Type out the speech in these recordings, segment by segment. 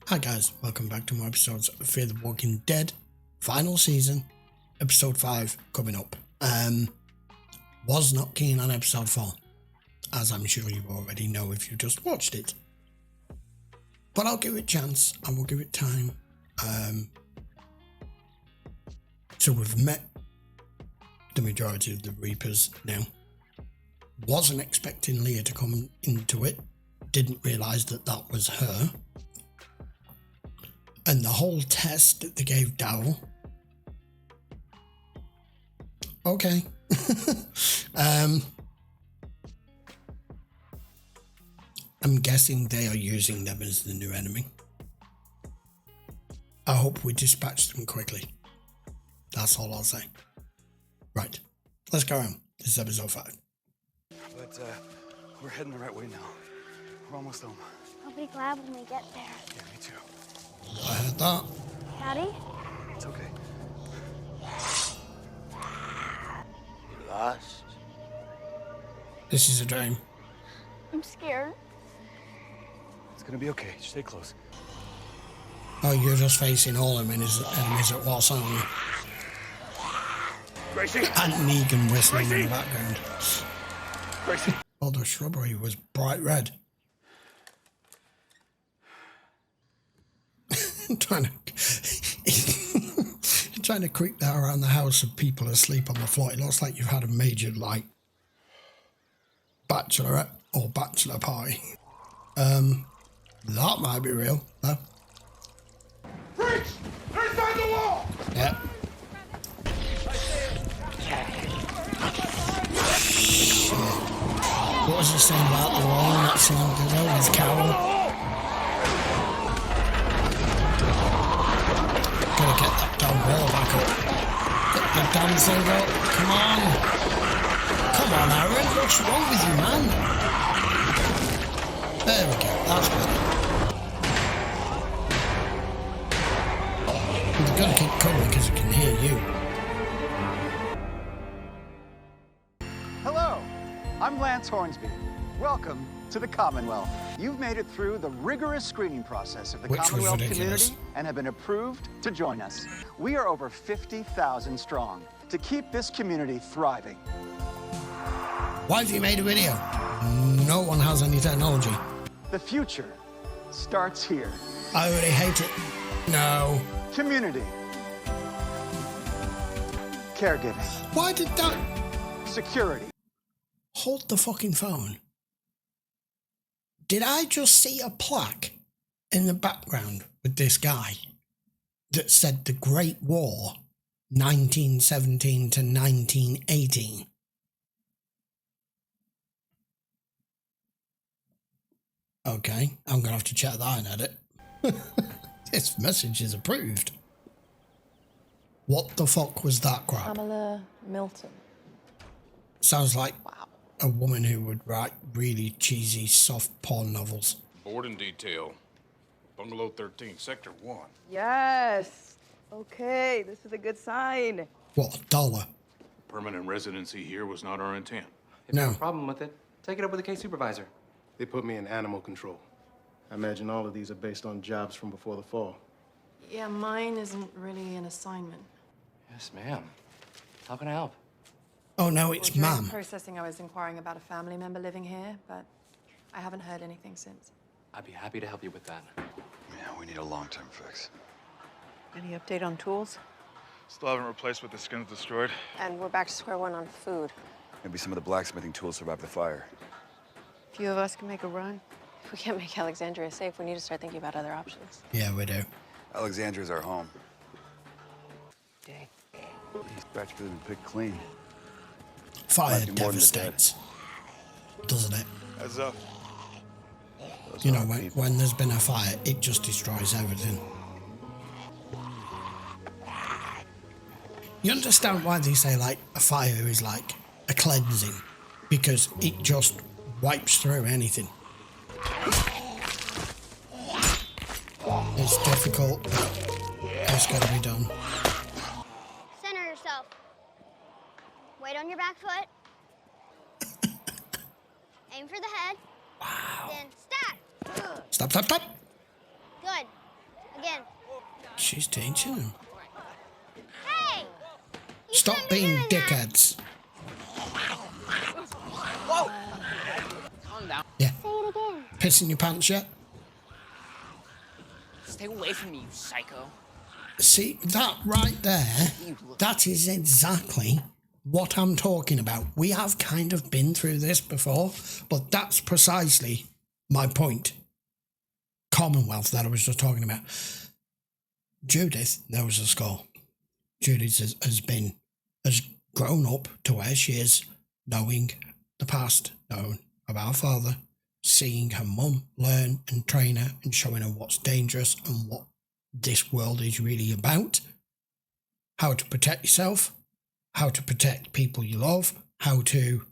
Hi guys, welcome back to more episodes of Fear the Walking Dead, final season, episode 5 coming up. Was not keen on episode 4, as I'm sure you already know if you just watched it. But I'll give it a chance, and we'll give it time. So we've met the majority of the Reapers now. Wasn't expecting Leah to come into it, didn't realise that that was her. And the whole test that they gave Daryl. Okay. I'm guessing they are using them as the new enemy. I hope we dispatch them quickly. That's all I'll say. Right. Let's go on. This is episode 5. But we're heading the right way now. We're almost home. I'll be glad when we get there. Yeah, me too. I heard that. Daddy? It's okay. You lost? This is a dream. I'm scared. It's gonna be okay. Stay close. Oh, you're just facing all enemies at once, aren't you? Gracie! And Negan whistling in the background. Gracie! Oh, the shrubbery was bright red. trying to creep that around the house of people asleep on the floor. It looks like you've had a major, like, bachelorette or bachelor party. That might be real, though. Preach! They're inside the wall! Yep. What was he saying about the wall not so long ago with Carol? Gotta get that damn wall back up. Get the damn thing up. Come on. Come on, Aaron. What's wrong with you, man? There we go. That's better. They're gonna keep coming because I can hear you. Hello! I'm Lance Hornsby. Welcome to the Commonwealth. You've made it through the rigorous screening process of the Which was Commonwealth ridiculous. community and have been approved to join us. We are over 50,000 strong to keep this community thriving. Why have you made a video? No one has any technology. The future starts here. I already hate it. No. Community. Caregiving. Why did that... Security. Hold the fucking phone. Did I just see a plaque in the background with this guy that said the Great War, 1917 to 1918? Okay, I'm going to have to check that and edit. This message is approved. What the fuck was that crap? Pamela Milton. Sounds like Wow. a woman who would write really cheesy, soft porn novels. Boarding detail. Bungalow 13, Sector 1. Yes. Okay, this is a good sign. What, $1? Permanent residency here was not our intent. If you have No. a problem with it, take it up with the case supervisor. They put me in animal control. I imagine all of these are based on jobs from before the fall. Yeah, mine isn't really an assignment. Yes, ma'am. How can I help? Oh no, it's Well, during ma'am. processing, I was inquiring about a family member living here, but I haven't heard anything since. I'd be happy to help you with that. Yeah, we need a long-term fix. Any update on tools? Still haven't replaced what the skin's destroyed. And we're back to square one on food. Maybe some of the blacksmithing tools survived the fire. A few of us can make a run. If we can't make Alexandria safe, we need to start thinking about other options. Yeah, we do. Alexandria's our home. Dang. These practically been picked clean. Fire Might be more than the devastates, doesn't it? As up. You know, when there's been a fire, it just destroys everything. You understand why they say, like, a fire is like a cleansing? Because it just wipes through anything. It's difficult, but it's got to be done. Center yourself. Weight on your back foot. Aim for the head. Wow. Then stack. Stop, stop, stop. Good. again. She's teaching him. Hey! You Stop shouldn't be being doing that. dickheads. Whoa! Calm down. Yeah. Say it again. Pissing your pants yet? Stay away from me, you psycho. See, that right there, that is exactly what I'm talking about. We have kind of been through this before, but that's precisely my point. Commonwealth that I was just talking about. Judith knows the score. Judith has grown up to where she is, knowing the past, knowing about her father, seeing her mum learn and train her and showing her what's dangerous and what this world is really about, how to protect yourself, how to protect people you love, how to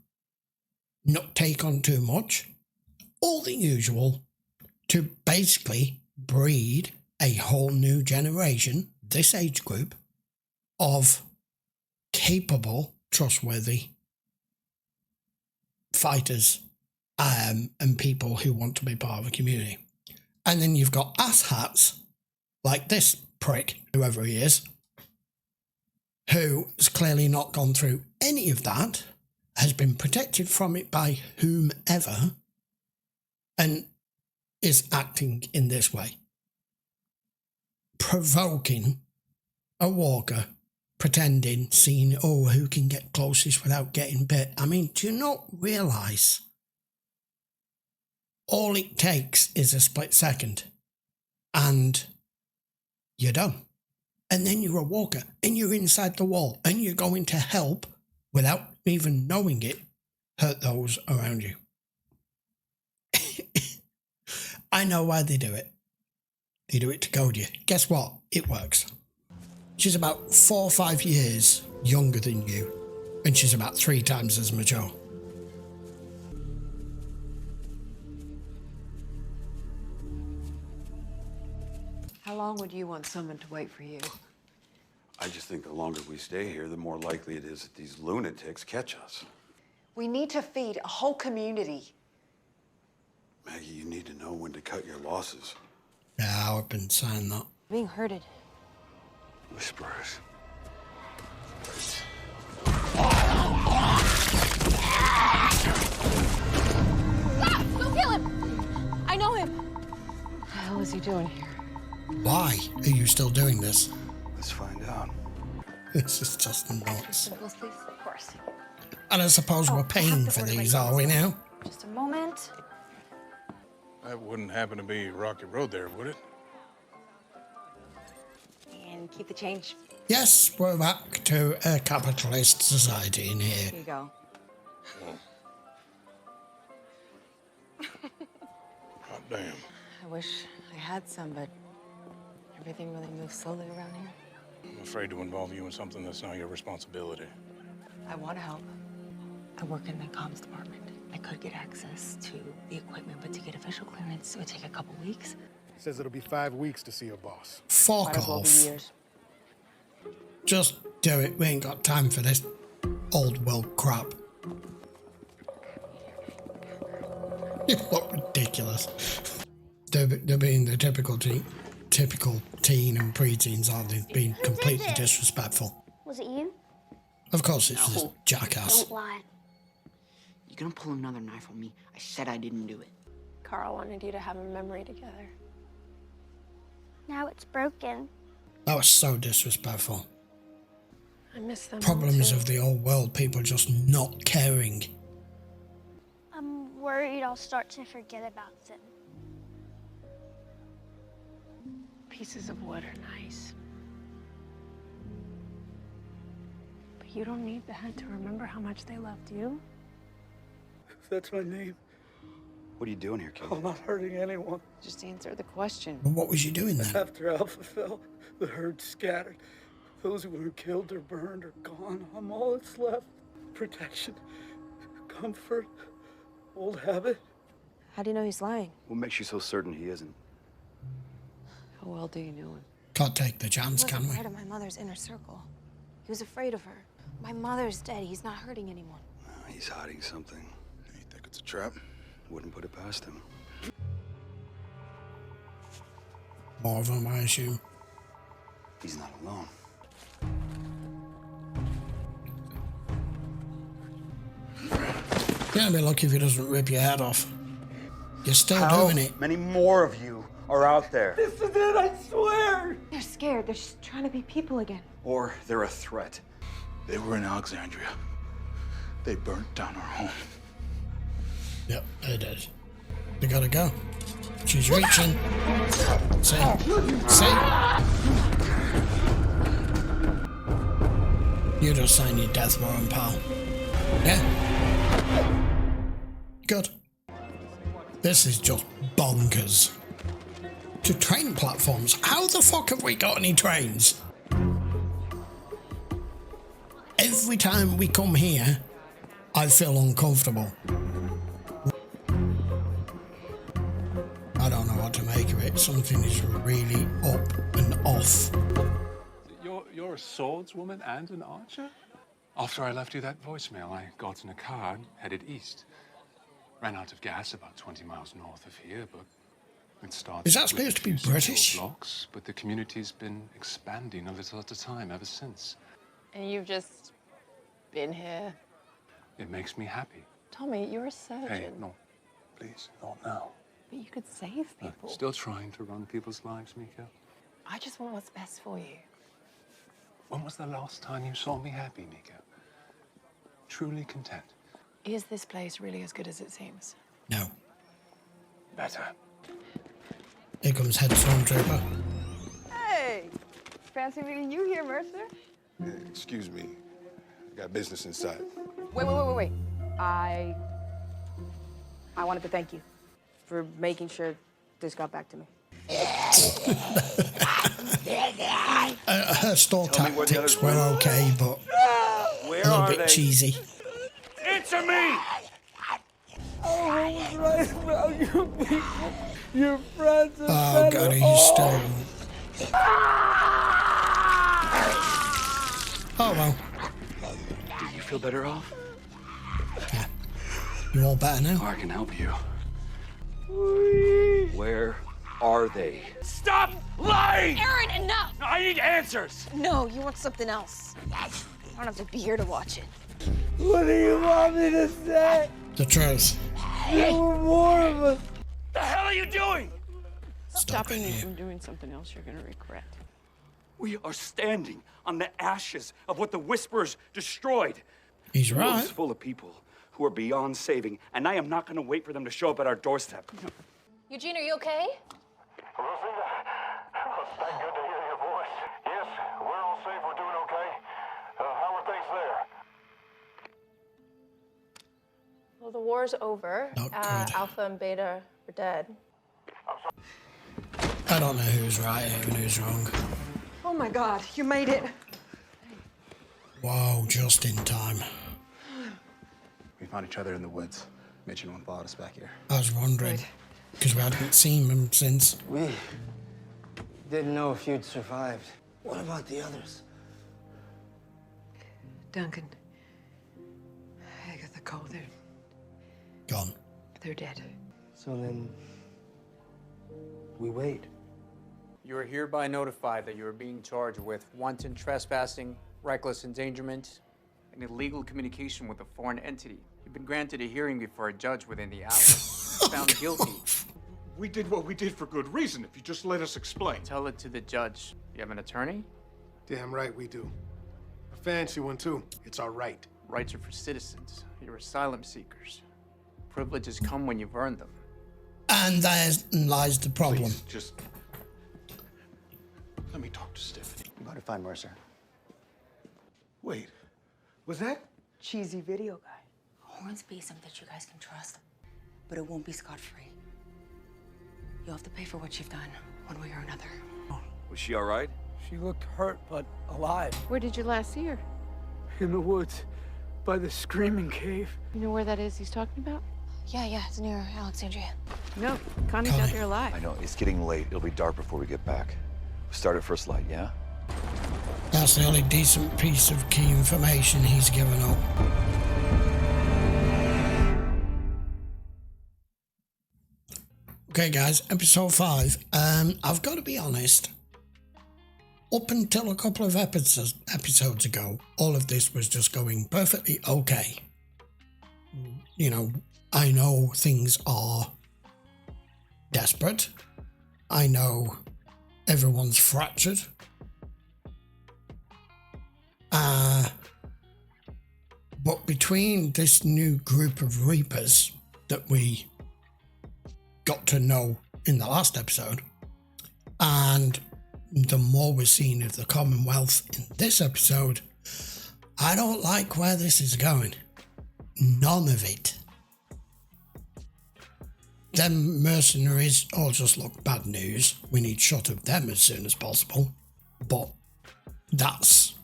not take on too much, all the usual to basically breed a whole new generation, this age group, of capable, trustworthy fighters and people who want to be part of a community. And then you've got asshats like this prick, whoever he is, who has clearly not gone through any of that, has been protected from it by whomever, and is acting in this way. Provoking a walker, pretending, seeing, oh, who can get closest without getting bit. I mean, do you not realise all it takes is a split second and you're done. And then you're a walker and you're inside the wall and you're going to help, without even knowing it, hurt those around you. I know why they do it. They do it to goad you. Guess what? It works. She's about 4 or 5 years younger than you, and she's about 3 times as mature. How long would you want someone to wait for you? I just think the longer we stay here, the more likely it is that these lunatics catch us. We need to feed a whole community. Maggie, you need to know when to cut your losses. Yeah, I've been saying that. Being hurted. Whisperers. Stop! Don't kill him! I know him! What the hell is he doing here? Why are you still doing this? Let's find out. This is just nuts. Symbols, please. Of course. And I suppose we're paying for these, are we now? Just a moment. That wouldn't happen to be Rocky Road there, would it? And keep the change. Yes, we're back to a capitalist society in here. Here you go. God damn. I wish I had some, but everything really moves slowly around here. I'm afraid to involve you in something that's not your responsibility. I want to help. I work in the comms department. I could get access to the equipment, but to get official clearance, it would take a couple weeks. Says it'll be 5 weeks to see a boss. Fuck off. Just do it. We ain't got time for this old world crap. You look ridiculous. They're being the typical teen and preteens, aren't they? Being completely disrespectful. Was it you? Of course it's this jackass. Don't lie. You gonna pull another knife on me? I said I didn't do it. Carl wanted you to have a memory together. Now it's broken. That was so disrespectful. I miss them. Problems of the old world, people just not caring. I'm worried I'll start to forget about them. Pieces of wood are nice. But you don't need that to remember how much they loved you. That's my name. What are you doing here, kid? I'm not hurting anyone. Just answer the question. But what was you doing then? After Alpha fell, the herd scattered. Those who were killed or burned are gone. I'm all that's left. Protection, comfort, old habit. How do you know he's lying? What makes you so certain he isn't? How well do you know him? Can't take the chance, can we? Part of my mother's inner circle. He was afraid of her. My mother's dead. He's not hurting anyone. He's hiding something. You think it's a trap? Wouldn't put it past him. More of them, I assume. He's not alone. You're gonna be lucky if he doesn't rip your head off. You're still How doing it. many more of you are out there? This is it, I swear! They're scared. They're just trying to be people again. Or they're a threat. They were in Alexandria. They burnt down our home. Yep, they did. They gotta go. She's reaching. See? See? You just signed your death warrant, pal. Yeah? Good. This is just bonkers. To train platforms. How the fuck have we got any trains? Every time we come here, I feel uncomfortable. I don't know what to make of it. Something is really up and off. You're a swordswoman and an archer? After I left you that voicemail, I got in a car and headed east. Ran out of gas about 20 miles north of here, but it started. Is that supposed to be British? Blocks, but the community's been expanding a little at a time ever since. And you've just been here? It makes me happy. Tommy, you're a surgeon. Hey, no, please, not now. But you could save people. Still trying to run people's lives, Mika. I just want what's best for you. When was the last time you saw me happy, Mika? Truly content? Is this place really as good as it seems? No. Better. Here comes head stormtrooper. Hey! Fancy meeting you here, Mercer. Excuse me. I got business inside. Wait. I wanted to thank you for making sure this got back to me. Her store tactics were okay, but a little bit cheesy. Answer me! Oh, I was right about you people. Your friends are Oh god, he's still. Oh well. Do you feel better off? Yeah. You all better now? I can help you. Where are they? Stop lying! Aaron, enough! I need answers! No, you want something else. I don't have to be here to watch it. What do you want me to say? The truth. There were more of us. The hell are you doing? Stopping me from doing something else you're gonna regret. We are standing on the ashes of what the Whisperers destroyed. He's The world right. is full of people who are beyond saving, and I am not going to wait for them to show up at our doorstep. Eugene, are you okay? Rosita, thank good to hear your voice. Yes, we're all safe. We're doing okay. How are things there? Well, the war's over. Alpha and Beta are dead. I don't know who's right here and who's wrong. Oh my God, you made it. Whoa, just in time. We found each other in the woods. Mitch and one followed us back here. I was wondering, because we hadn't seen him since. We didn't know if you'd survived. What about the others? Duncan, Agatha Cole, Gone. they're dead. So then, we wait. You are hereby notified that you are being charged with wanton trespassing, reckless endangerment, and illegal communication with a foreign entity. You've been granted a hearing before a judge within the hour. Found guilty. We did what we did for good reason, if you just let us explain. Tell it to the judge. You have an attorney? Damn right we do. A fancy one, too. It's our right. Rights are for citizens. You're asylum seekers. Privileges come when you've earned them. And there lies the problem. Please, just let me talk to Stephanie. I'm going to find Mercer. Wait, was that? Cheesy video guy. Hornsby is something that you guys can trust, but it won't be scot-free. You'll have to pay for what you've done, one way or another. Was she all right? She looked hurt, but alive. Where did you last see her? In the woods, by the Screaming Cave. You know where that is he's talking about? Yeah, it's near Alexandria. No, Connie's out there alive. I know, it's getting late. It'll be dark before we get back. Start at first light, yeah? That's the only decent piece of key information he's given up. Okay, guys, episode 5. I've got to be honest. Up until a couple of episodes ago, all of this was just going perfectly okay. You know, I know things are desperate. I know everyone's fractured. But between this new group of Reapers that we got to know in the last episode, and the more we're seeing of the Commonwealth in this episode, I don't like where this is going. None of it. Them mercenaries all just look bad news. We need shot of them as soon as possible. But that's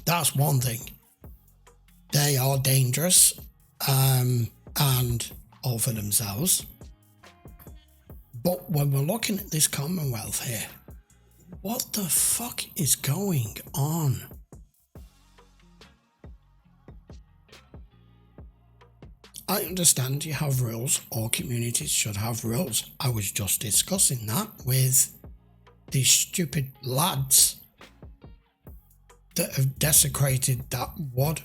that's one thing. They are dangerous and all for themselves. But when we're looking at this Commonwealth here, what the fuck is going on? I understand you have rules, all communities should have rules. I was just discussing that with these stupid lads that have desecrated that wood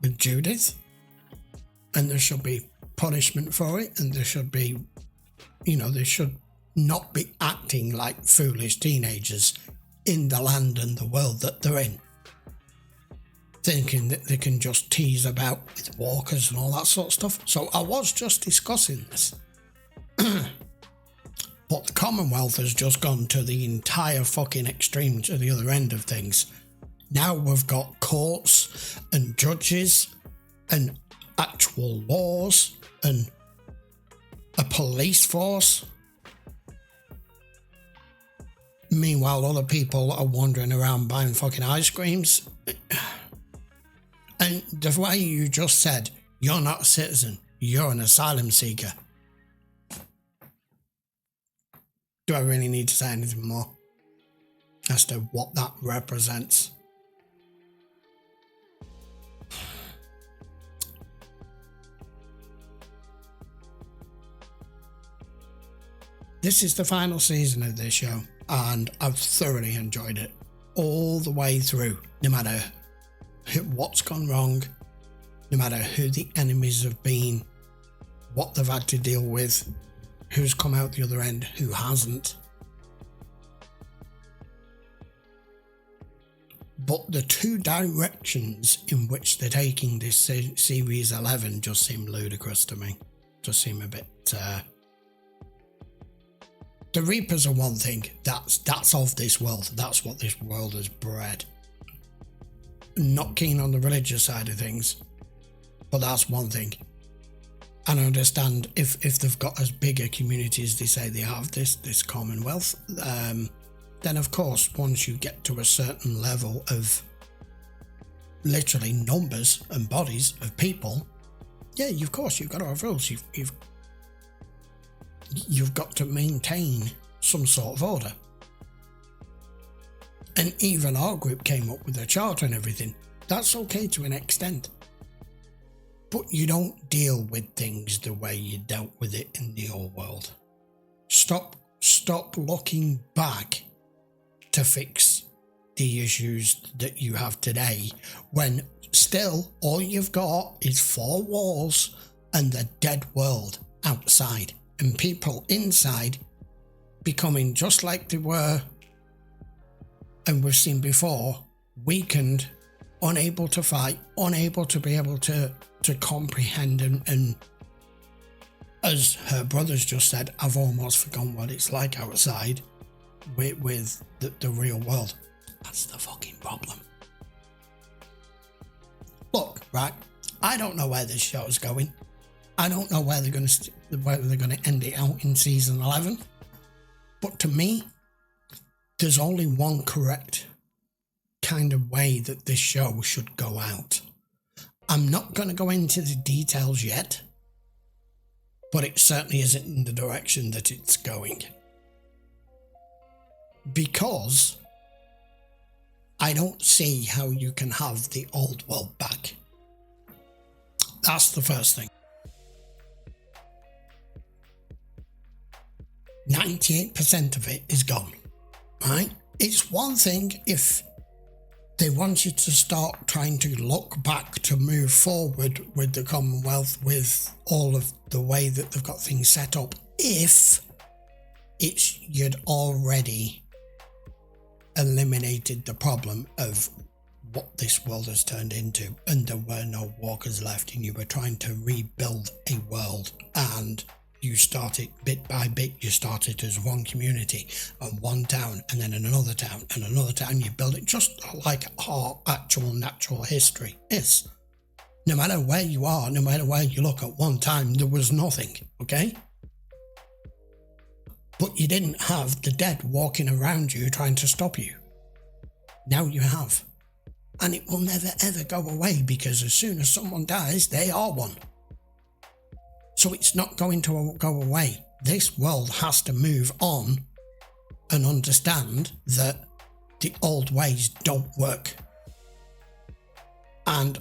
with Judith, and there should be punishment for it, and there should be, you know, they should not be acting like foolish teenagers in the land and the world that they're in, thinking that they can just tease about with walkers and all that sort of stuff. So I was just discussing this. But the Commonwealth has just gone to the entire fucking extreme, to the other end of things. Now we've got courts and judges and actual laws and a police force. Meanwhile, other people are wandering around buying fucking ice creams. And the way you just said, you're not a citizen, you're an asylum seeker. Do I really need to say anything more as to what that represents? This is the final season of this show, and I've thoroughly enjoyed it all the way through, no matter what's gone wrong, no matter who the enemies have been, what they've had to deal with, who's come out the other end, who hasn't. But the two directions in which they're taking this series 11 just seem ludicrous to me. Just seem a bit... The Reapers are one thing. That's of this world. That's what this world has bred. Not keen on the religious side of things, but that's one thing. And I understand if they've got as big a community as they say they have, this Commonwealth, then of course once you get to a certain level of literally numbers and bodies of people, yeah, of course you've got to have rules. You've got to maintain some sort of order. And even our group came up with a charter and everything. That's okay to an extent. But you don't deal with things the way you dealt with it in the old world. Stop looking back to fix the issues that you have today, when still all you've got is 4 walls and the dead world outside, and people inside becoming just like they were, and we've seen before, weakened, unable to fight, unable to be able to comprehend, and as her brothers just said, I've almost forgotten what it's like outside with the real world. That's the fucking problem. Look, right, I don't know where this show is going. I don't know where they're going to end it out in season 11. But to me, there's only one correct kind of way that this show should go out. I'm not going to go into the details yet, but it certainly isn't in the direction that it's going. Because I don't see how you can have the old world back. That's the first thing. 98% of it is gone, right? It's one thing if they want you to start trying to look back to move forward with the Commonwealth, with all of the way that they've got things set up, if it's you'd already eliminated the problem of what this world has turned into, and there were no walkers left, and you were trying to rebuild a world, and you started bit by bit. You started as one community and one town, and then another town and another town. You build it just like our actual natural history is. No matter where you are, no matter where you look, at one time there was nothing, okay? But you didn't have the dead walking around you trying to stop you. Now you have. And it will never ever go away, because as soon as someone dies, they are one. So it's not going to go away. This world has to move on and understand that the old ways don't work. And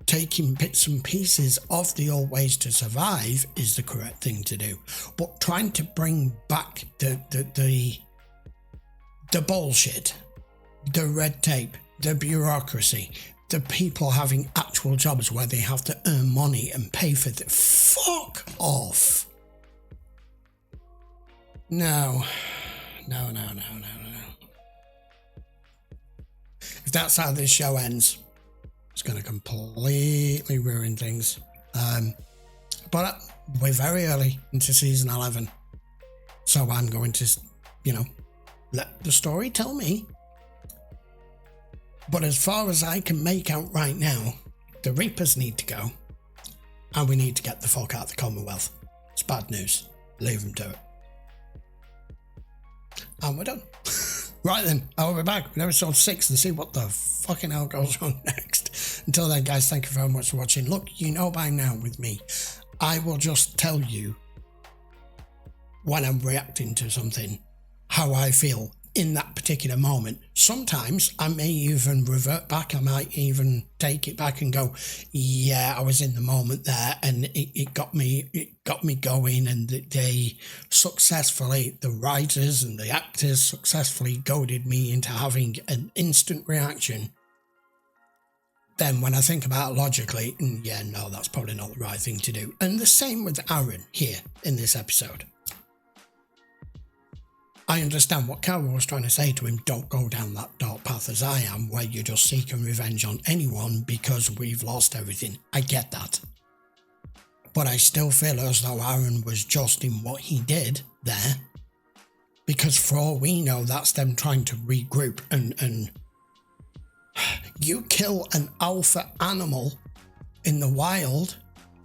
taking bits and pieces of the old ways to survive is the correct thing to do. But trying to bring back the bullshit, the red tape, the bureaucracy, the people having actual jobs where they have to earn money and pay for it. Fuck off. No. If that's how this show ends, it's going to completely ruin things. But we're very early into season 11. So I'm going to, let the story tell me. But as far as I can make out right now, the Reapers need to go, and we need to get the fuck out of the Commonwealth. It's bad news. Leave them to it. And we're done. Right then, I'll be back with episode 6 and see what the fucking hell goes on next. Until then, guys, thank you very much for watching. Look, you know by now with me, I will just tell you when I'm reacting to something, how I feel in that particular moment. Sometimes I may even revert back. I might even take it back and go, yeah, I was in the moment there, and it got me going, and they successfully, the writers and the actors successfully goaded me into having an instant reaction. Then when I think about it logically, yeah, no, that's probably not the right thing to do. And the same with Aaron here in this episode. I understand what Carol was trying to say to him. Don't go down that dark path as I am, where you're just seeking revenge on anyone because we've lost everything. I get that. But I still feel as though Aaron was just in what he did there. Because for all we know, that's them trying to regroup, and you kill an alpha animal in the wild,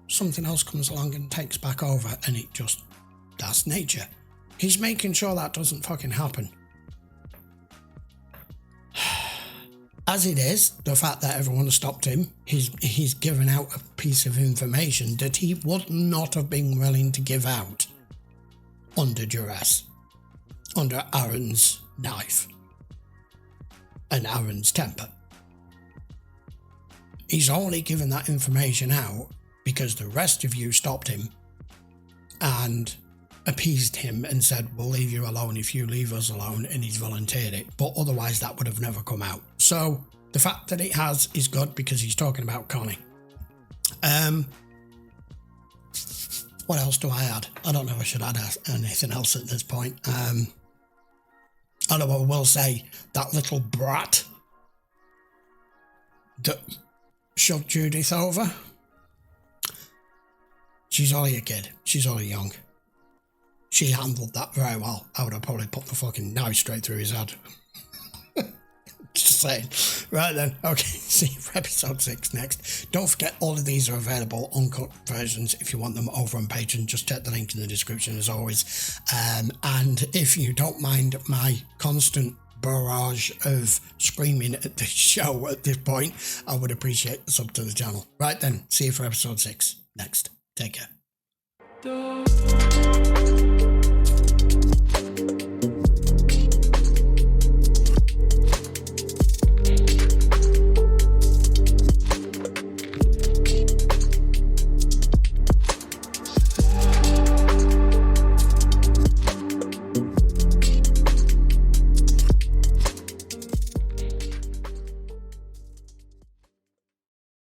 something else comes along and takes back over, and it just, that's nature. He's making sure that doesn't fucking happen. As it is, the fact that everyone stopped him, he's given out a piece of information that he would not have been willing to give out under duress, under Aaron's knife and Aaron's temper. He's only given that information out because the rest of you stopped him and appeased him and said, we'll leave you alone if you leave us alone, and he's volunteered it. But otherwise that would have never come out. So the fact that it has is good, because he's talking about Connie. What else do I add? I don't know if I should add anything else at this point. Although I will say that little brat that shoved Judith over, she's only a kid. She's only young. She handled that very well. I would have probably put the fucking knife straight through his head. Just saying. Right then, okay, see you for episode 6 next. Don't forget, all of these are available, uncut versions, if you want them over on Patreon. Just check the link in the description as always. And if you don't mind my constant barrage of screaming at the show at this point, I would appreciate a sub to the channel. Right then, see you for episode 6 next. Take care.